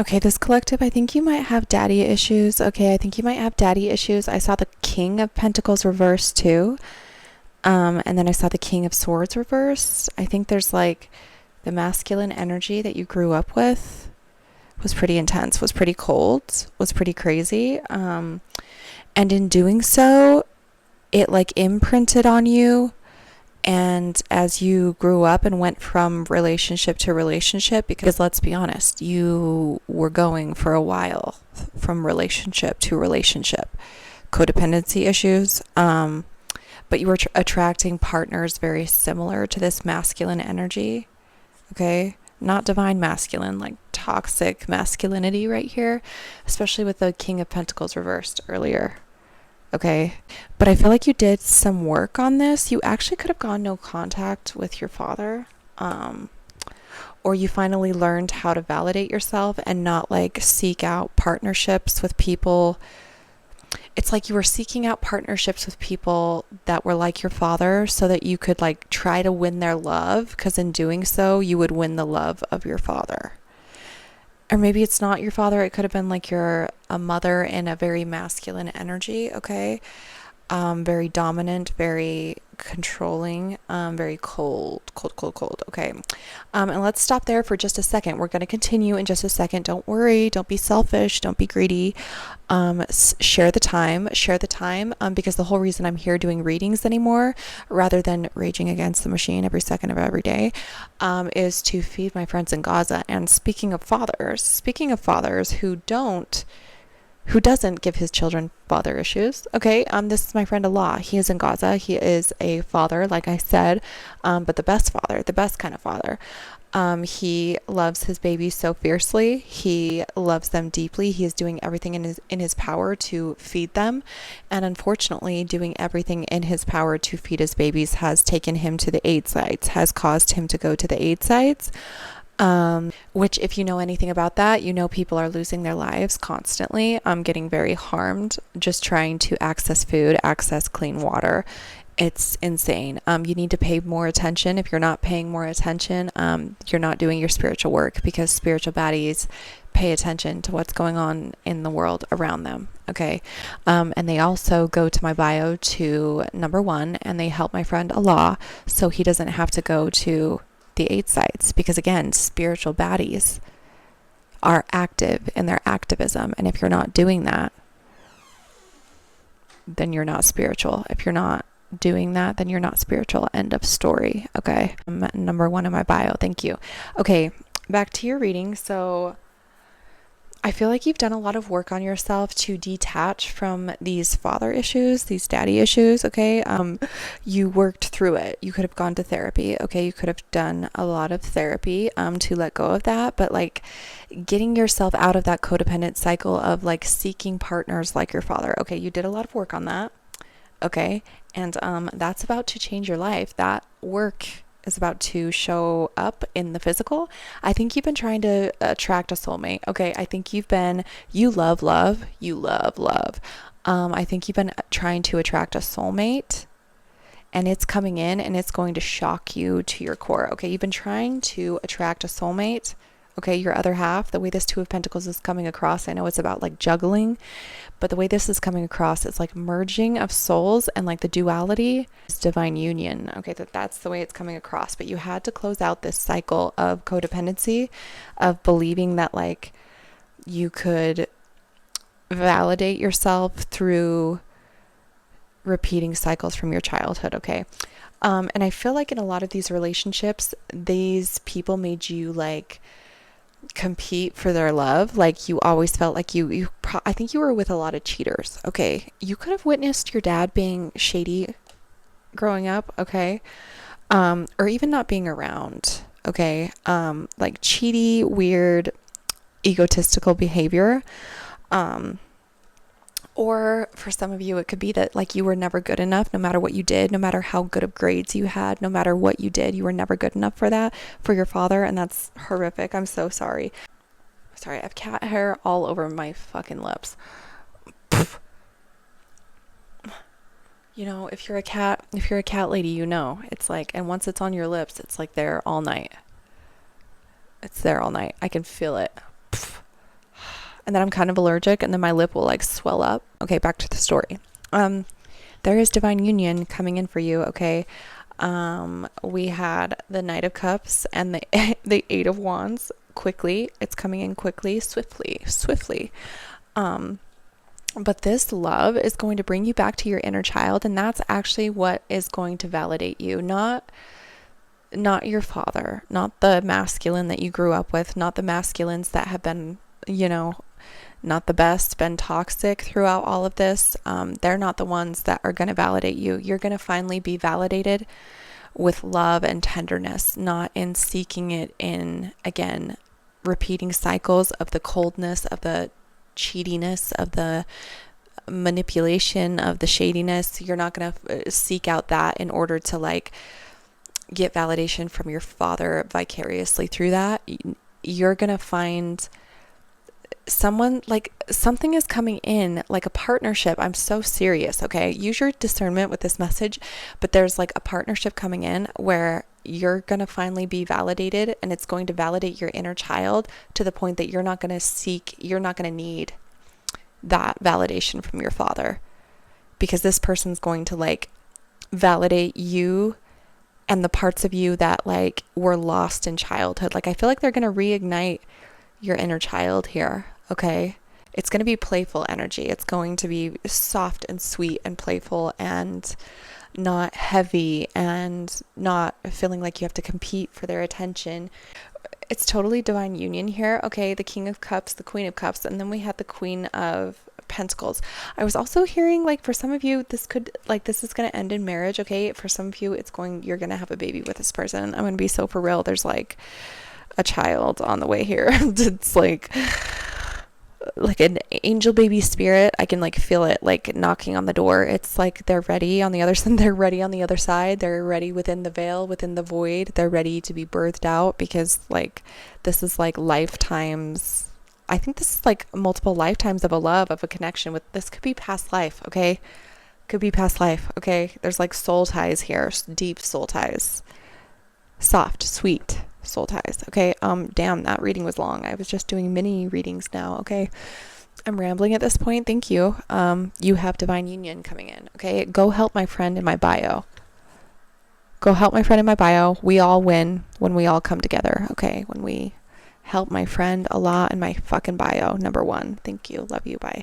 Okay, this collective, I think you might have daddy issues. Okay, I think you might have daddy issues. I saw the King of Pentacles reversed too. And then I saw the King of Swords reversed. I think there's like the masculine energy that you grew up with was pretty intense, was pretty cold, was pretty crazy. And in doing so, it like imprinted on you. And as you grew up and went from relationship to relationship, because let's be honest, you were going for a while from relationship to relationship, codependency issues, but you were attracting partners very similar to this masculine energy, okay? Not divine masculine, like toxic masculinity right here, especially with the King of Pentacles reversed earlier. Okay. But I feel like you did some work on this. You actually could have gone no contact with your father. Or you finally learned how to validate yourself and not like seek out partnerships with people. It's like you were seeking out partnerships with people that were like your father so that you could like try to win their love, because in doing so, you would win the love of your father. Or maybe it's not your father. It could have been like you're a mother in a very masculine energy, okay? Very dominant, very controlling, very cold, okay? And let's stop there for just a second. We're going to continue in just a second. Don't worry. Don't be selfish. Don't be greedy. Share the time, because the whole reason I'm here doing readings anymore, rather than raging against the machine every second of every day, is to feed my friends in Gaza. And speaking of fathers who doesn't give his children father issues. Okay, this is my friend Allah. He is in Gaza. He is a father, like I said, but the best father, the best kind of father. He loves his babies so fiercely. He loves them deeply. He is doing everything in his power to feed them, and unfortunately, doing everything in his power to feed his babies has taken him to the aid sites, has caused him to go to the aid sites. Which if you know anything about that, you know people are losing their lives constantly, getting very harmed, just trying to access food, access clean water. It's insane. You need to pay more attention. If you're not paying more attention, you're not doing your spiritual work, because spiritual baddies pay attention to what's going on in the world around them. Okay. And they also go to my bio to number 1, and they help my friend Allah so he doesn't have to go to the aid sites, because again, spiritual baddies are active in their activism, and if you're not doing that, then you're not spiritual. If you're not doing that, then you're not spiritual. End of story. Okay. I'm at number 1 in my bio. Thank you. Okay, back to your reading. So I feel like you've done a lot of work on yourself to detach from these father issues, these daddy issues, okay? You worked through it. You could have gone to therapy, okay? You could have done a lot of therapy to let go of that, but like getting yourself out of that codependent cycle of like seeking partners like your father. Okay, you did a lot of work on that, okay? And that's about to change your life. That work is about to show up in the physical. I think you've been trying to attract a soulmate. Okay, I think you love love. I think you've been trying to attract a soulmate, and it's coming in and it's going to shock you to your core. Okay, you've been trying to attract a soulmate. Okay, your other half, the way this Two of Pentacles is coming across, I know it's about like juggling, but the way this is coming across, it's like merging of souls, and like the duality is divine union. Okay, that's the way it's coming across. But you had to close out this cycle of codependency, of believing that like you could validate yourself through repeating cycles from your childhood. Okay. And I feel like in a lot of these relationships, these people made you like compete for their love. Like you always felt like I think you were with a lot of cheaters. Okay, you could have witnessed your dad being shady growing up. Okay, or even not being around. Okay, like cheaty, weird, egotistical behavior. Or for some of you, it could be that like you were never good enough, no matter what you did, no matter how good of grades you had, no matter what you did, you were never good enough for your father. And that's horrific. I'm so sorry. Sorry, I have cat hair all over my fucking lips. You know, if you're a cat lady, you know, it's like, and once it's on your lips, it's like there all night. It's there all night. I can feel it. and then I'm kind of allergic, and then my lip will like swell up. Okay, back to the story. There is divine union coming in for you, okay? We had the Knight of Cups and the Eight of Wands. Quickly, it's coming in quickly, swiftly. But this love is going to bring you back to your inner child, and that's actually what is going to validate you, not your father, not the masculine that you grew up with, not the masculines that have been, not the best, been toxic throughout all of this. They're not the ones that are going to validate you. You're going to finally be validated with love and tenderness, not in seeking it in, again, repeating cycles of the coldness, of the cheatiness, of the manipulation, of the shadiness. You're not going to seek out that in order to like get validation from your father vicariously through that. You're going to find someone, like something is coming in, like a partnership. I'm so serious, okay? Use your discernment with this message, but there's like a partnership coming in where you're going to finally be validated, and it's going to validate your inner child to the point that you're not going to need that validation from your father, because this person's going to like validate you and the parts of you that like were lost in childhood. Like I feel like they're going to reignite your inner child here, okay? It's going to be playful energy. It's going to be soft and sweet and playful and not heavy and not feeling like you have to compete for their attention. It's totally divine union here, okay? The King of Cups, the Queen of Cups, and then we had the Queen of Pentacles. I was also hearing like for some of you, this is going to end in marriage, okay? For some of you, you're going to have a baby with this person. I'm going to be so for real. There's like a child on the way here. It's like an angel baby spirit. I can like feel it like knocking on the door. It's like they're ready on the other side. They're ready on the other side. They're ready within the veil, within the void. They're ready to be birthed out, because like this is like lifetimes. I think this is like multiple lifetimes of a love, of a connection with. This could be past life, okay? Could be past life, okay? There's like soul ties here, deep soul ties, soft, sweet soul ties, okay? Damn, that reading was long. I was just doing mini readings now, okay? I'm rambling at this point. Thank you. You have divine union coming in, okay? Go help my friend in my bio. Go help my friend in my bio. We all win when we all come together, okay? When we help my friend a lot in my fucking bio. Number 1. Thank you. Love you. Bye.